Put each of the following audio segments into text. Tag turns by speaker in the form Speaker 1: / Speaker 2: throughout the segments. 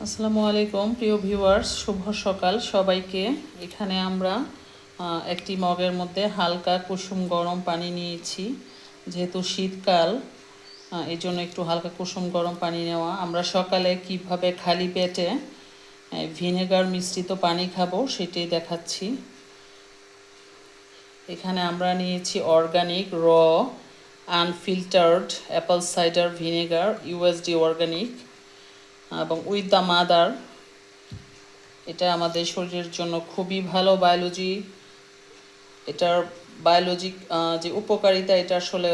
Speaker 1: আসসালামু আলাইকুম প্রিয় ভিউয়ার্স, শুভ সকাল সবাইকে। এখানে আমরা একটি মগের মধ্যে হালকা কুসুম গরম পানি নিয়েছি। যেহেতু শীতকাল, এই জন্য একটু হালকা কুসুম গরম পানি নেওয়া। আমরা সকালে কিভাবে খালি পেটে ভিনেগার মিশ্রিত পানি খাবো সেটাই দেখাচ্ছি। এখানে আমরা নিয়েছি organic unfiltered apple cider vinegar, USD organic এবং উইথ দ্য মাদার। এটা আমাদের শরীরের জন্য খুবই ভালো। এটার বায়োলজিক যে উপকারিতা, এটা আসলে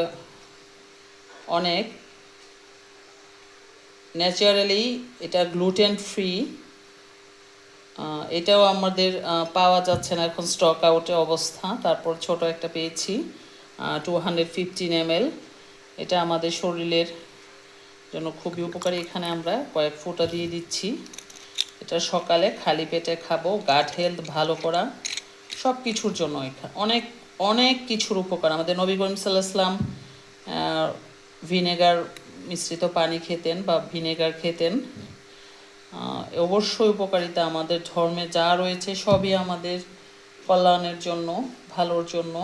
Speaker 1: অনেক। ন্যাচারালি এটা গ্লুটেন ফ্রি। এটাও আমাদের পাওয়া যাচ্ছে না এখন, স্টক আউটে অবস্থা। তারপর ছোট একটা পেয়েছি 215 ml। এটা আমাদের শরীরের জন্য খুবই উপকারী। এখানে আমরা কয়েক ফোঁটা দিয়ে দিচ্ছি। এটা সকালে খালি পেটে খাবো, গাট হেলথ ভালো করা, সব কিছুর জন্য অনেক অনেক কিছুর উপকার। আমাদের নবী করিম সাল্লাল্লাহু আলাইহি ওয়াসাল্লাম ভিনেগার মিশ্রিত পানি খেতেন বা ভিনেগার খেতেন। অবশ্যই উপকারিতা আমাদের ধর্মে যা রয়েছে সবই আমাদের কল্যাণের জন্য, ভালোর জন্য।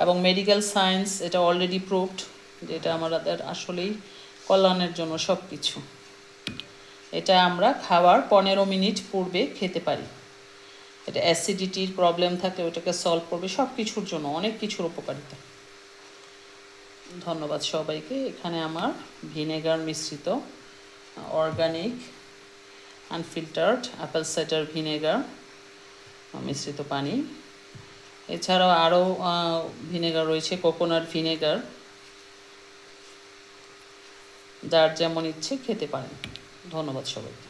Speaker 1: এবং মেডিকেল সায়েন্স এটা অলরেডি প্রুভড যে এটা আমাদের আসলেই কল্যাণের জন্য সব কিছু। এটা আমরা খাওয়ার 15 মিনিট পূর্বে খেতে পারি। এটা অ্যাসিডিটির প্রবলেম থাকলে ওটাকে সলভ করবে, সব কিছুর জন্য অনেক কিছুর উপকারিতা। ধন্যবাদ সবাইকে। এখানে আমার ভিনেগার মিশ্রিত organic unfiltered apple cider vinegar মিশ্রিত পানি। এছাড়াও আরও ভিনেগার রয়েছে, কোকোনাট ভিনেগার, যার যেমন ইচ্ছে খেতে পারেন। ধন্যবাদ সবাইকে।